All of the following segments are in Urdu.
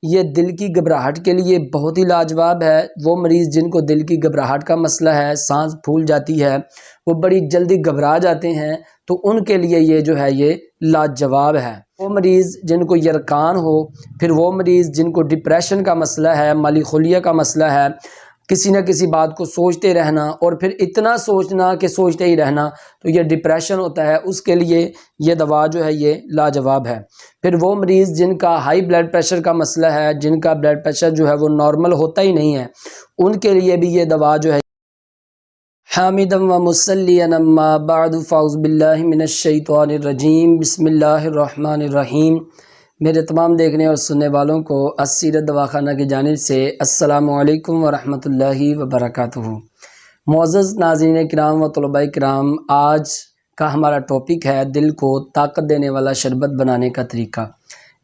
یہ دل کی گھبراہٹ کے لیے بہت ہی لاجواب ہے۔ وہ مریض جن کو دل کی گھبراہٹ کا مسئلہ ہے، سانس پھول جاتی ہے، وہ بڑی جلدی گھبرا جاتے ہیں، تو ان کے لیے یہ جو ہے یہ لاجواب ہے۔ وہ مریض جن کو یرقان ہو، پھر وہ مریض جن کو ڈپریشن کا مسئلہ ہے، مالی خلیہ کا مسئلہ ہے، کسی نہ کسی بات کو سوچتے رہنا اور پھر اتنا سوچنا کہ سوچتے ہی رہنا، تو یہ ڈپریشن ہوتا ہے، اس کے لیے یہ دوا جو ہے یہ لاجواب ہے۔ پھر وہ مریض جن کا ہائی بلڈ پریشر کا مسئلہ ہے، جن کا بلڈ پریشر جو ہے وہ نارمل ہوتا ہی نہیں ہے، ان کے لیے بھی یہ دوا جو ہے حامدا و مصلیا اما بعد فاعوذ باللہ من الشیطان الرجیم بسم اللہ الرحمن الرحیم۔ میرے تمام دیکھنے اور سننے والوں کو السیرت دواخانہ کی جانب سے السلام علیکم ورحمۃ اللہ وبرکاتہ۔ معزز ناظرین کرام و طلباء کرام، آج کا ہمارا ٹاپک ہے دل کو طاقت دینے والا شربت بنانے کا طریقہ۔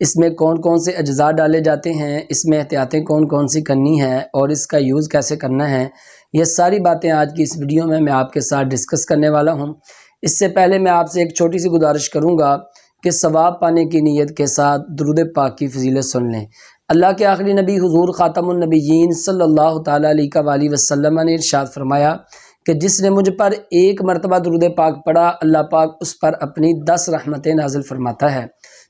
اس میں کون کون سے اجزاء ڈالے جاتے ہیں، اس میں احتیاطیں کون کون سی کرنی ہیں اور اس کا یوز کیسے کرنا ہے، یہ ساری باتیں آج کی اس ویڈیو میں آپ کے ساتھ ڈسکس کرنے والا ہوں۔ اس سے پہلے میں آپ سے ایک چھوٹی سی گزارش کروں گا کہ ثواب پانے کی نیت کے ساتھ درود پاک کی فضیلت سن لیں۔ اللہ کے آخری نبی حضور خاتم النبیین صلی اللہ تعالیٰ علیہ وآلہ وسلم نے ارشاد فرمایا کہ جس نے مجھ پر ایک مرتبہ درود پاک پڑھا، اللہ پاک اس پر اپنی 10 رحمتیں نازل فرماتا ہے۔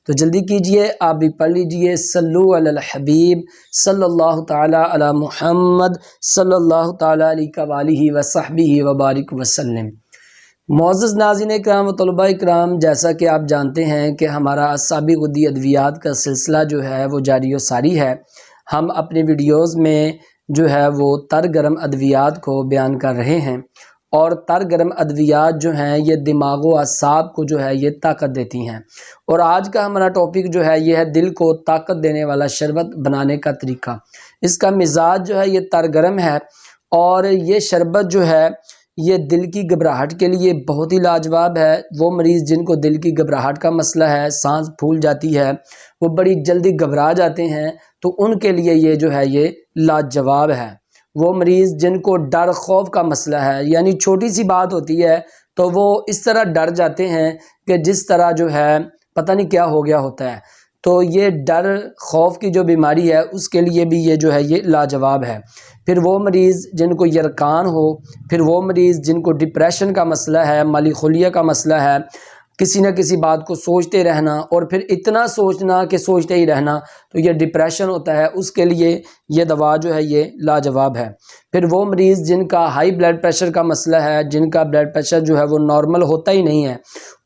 تو جلدی کیجئے، آپ بھی پڑھ لیجئے، صلو علی الحبیب صلی اللہ تعالیٰ علی محمد صلی اللہ تعالیٰ علیہ وآلہ وصحبہ وبارک وسلم۔ معزز ناظرین کرام و طلباء کرام، جیسا کہ آپ جانتے ہیں کہ ہمارا سابق الدی ادویات کا سلسلہ جو ہے وہ جاری و ساری ہے۔ ہم اپنی ویڈیوز میں جو ہے وہ تر گرم ادویات کو بیان کر رہے ہیں، اور تر گرم ادویات جو ہیں یہ دماغ و اعصاب کو جو ہے یہ طاقت دیتی ہیں۔ اور آج کا ہمارا ٹاپک جو ہے یہ ہے دل کو طاقت دینے والا شربت بنانے کا طریقہ۔ اس کا مزاج جو ہے یہ تر گرم ہے، اور یہ شربت جو ہے یہ دل کی گھبراہٹ کے لیے بہت ہی لاجواب ہے۔ وہ مریض جن کو دل کی گھبراہٹ کا مسئلہ ہے، سانس پھول جاتی ہے، وہ بڑی جلدی گھبرا جاتے ہیں، تو ان کے لیے یہ جو ہے یہ لاجواب ہے۔ وہ مریض جن کو ڈر خوف کا مسئلہ ہے، یعنی چھوٹی سی بات ہوتی ہے تو وہ اس طرح ڈر جاتے ہیں کہ جس طرح جو ہے پتہ نہیں کیا ہو گیا ہوتا ہے، تو یہ ڈر خوف کی جو بیماری ہے اس کے لیے بھی یہ جو ہے یہ لاجواب ہے۔ پھر وہ مریض جن کو یرقان ہو، پھر وہ مریض جن کو ڈپریشن کا مسئلہ ہے، مالی خلیہ کا مسئلہ ہے، کسی نہ کسی بات کو سوچتے رہنا اور پھر اتنا سوچنا کہ سوچتے ہی رہنا، تو یہ ڈپریشن ہوتا ہے، اس کے لیے یہ دوا جو ہے یہ لاجواب ہے۔ پھر وہ مریض جن کا ہائی بلڈ پریشر کا مسئلہ ہے، جن کا بلڈ پریشر جو ہے وہ نارمل ہوتا ہی نہیں ہے،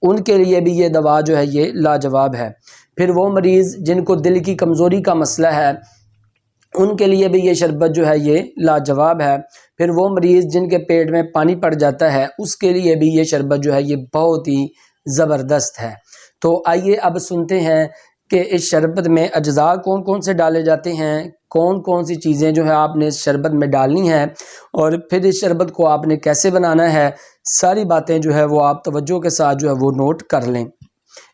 ان کے لیے بھی یہ دوا جو ہے یہ لاجواب ہے۔ پھر وہ مریض جن کو دل کی کمزوری کا مسئلہ ہے، ان کے لیے بھی یہ شربت جو ہے یہ لاجواب ہے۔ پھر وہ مریض جن کے پیٹ میں پانی پڑ جاتا ہے، اس کے لیے بھی یہ شربت جو ہے یہ بہت ہی زبردست ہے۔ تو آئیے اب سنتے ہیں کہ اس شربت میں اجزاء کون کون سے ڈالے جاتے ہیں، کون کون سی چیزیں جو ہے آپ نے اس شربت میں ڈالنی ہیں، اور پھر اس شربت کو آپ نے کیسے بنانا ہے، ساری باتیں جو ہے وہ آپ توجہ کے ساتھ جو ہے وہ نوٹ کر لیں۔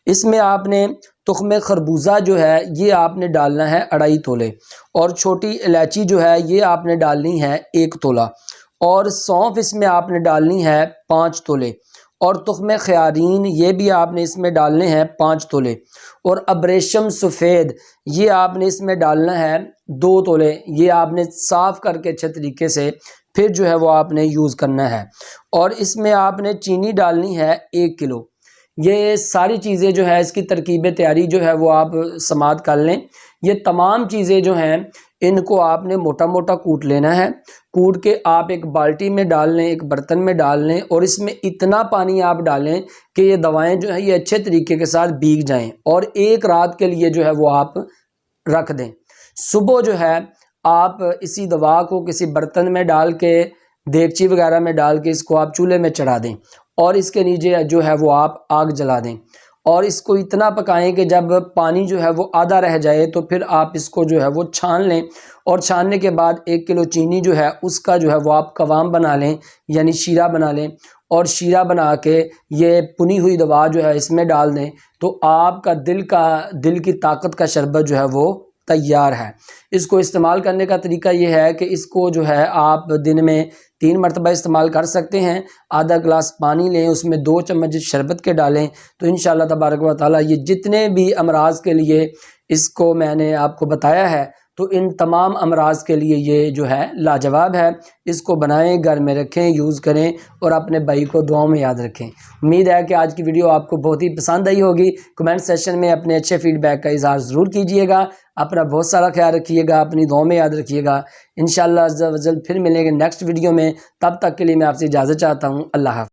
اس میں آپ نے تخم خربوزہ جو ہے یہ آپ نے ڈالنا ہے 2.5 تولے، اور چھوٹی الائچی جو ہے یہ آپ نے ڈالنی ہے 1 تولہ، اور سونف اس میں آپ نے ڈالنی ہے 5 تولے، اور تخم خیارین یہ بھی آپ نے اس میں ڈالنے ہیں 5 تولے، اور ابریشم سفید یہ آپ نے اس میں ڈالنا ہے 2 تولے۔ یہ آپ نے صاف کر کے اچھے طریقے سے پھر جو ہے وہ آپ نے یوز کرنا ہے، اور اس میں آپ نے چینی ڈالنی ہے 1 کلو۔ یہ ساری چیزیں جو ہے اس کی ترکیب تیاری جو ہے وہ آپ سماعت کر لیں۔ یہ تمام چیزیں جو ہیں ان کو آپ نے موٹا موٹا کوٹ لینا ہے، کوٹ کے آپ ایک بالٹی میں ڈال لیں، ایک برتن میں ڈال لیں، اور اس میں اتنا پانی آپ ڈالیں کہ یہ دوائیں جو ہیں یہ اچھے طریقے کے ساتھ بھیگ جائیں، اور 1 رات کے لیے جو ہے وہ آپ رکھ دیں۔ صبح جو ہے آپ اسی دوا کو کسی برتن میں ڈال کے، دیگچی وغیرہ میں ڈال کے اس کو آپ چولہے میں چڑھا دیں، اور اس کے نیچے جو ہے وہ آپ آگ جلا دیں، اور اس کو اتنا پکائیں کہ جب پانی جو ہے وہ آدھا رہ جائے تو پھر آپ اس کو جو ہے وہ چھان لیں، اور چھاننے کے بعد 1 کلو چینی جو ہے اس کا جو ہے وہ آپ قوام بنا لیں، یعنی شیرہ بنا لیں، اور شیرہ بنا کے یہ پنی ہوئی دوا جو ہے اس میں ڈال دیں، تو آپ کا دل کی طاقت کا شربت جو ہے وہ تیار ہے۔ اس کو استعمال کرنے کا طریقہ یہ ہے کہ اس کو جو ہے آپ دن میں 3 مرتبہ استعمال کر سکتے ہیں۔ آدھا گلاس پانی لیں، اس میں 2 چمچ شربت کے ڈالیں، تو انشاءاللہ تبارک و تعالیٰ یہ جتنے بھی امراض کے لیے اس کو میں نے آپ کو بتایا ہے تو ان تمام امراض کے لیے یہ جو ہے لاجواب ہے۔ اس کو بنائیں، گھر میں رکھیں، یوز کریں اور اپنے بھائی کو دعاؤں میں یاد رکھیں۔ امید ہے کہ آج کی ویڈیو آپ کو بہت ہی پسند آئی ہوگی۔ کمنٹ سیکشن میں اپنے اچھے فیڈ بیک کا اظہار ضرور کیجیے گا۔ اپنا بہت سارا خیال رکھیے گا، اپنی دعاؤں میں یاد رکھیے گا۔ انشاءاللہ عز و جل پھر ملیں گے نیکسٹ ویڈیو میں، تب تک کے لیے میں آپ سے اجازت چاہتا ہوں۔ اللہ حافظ۔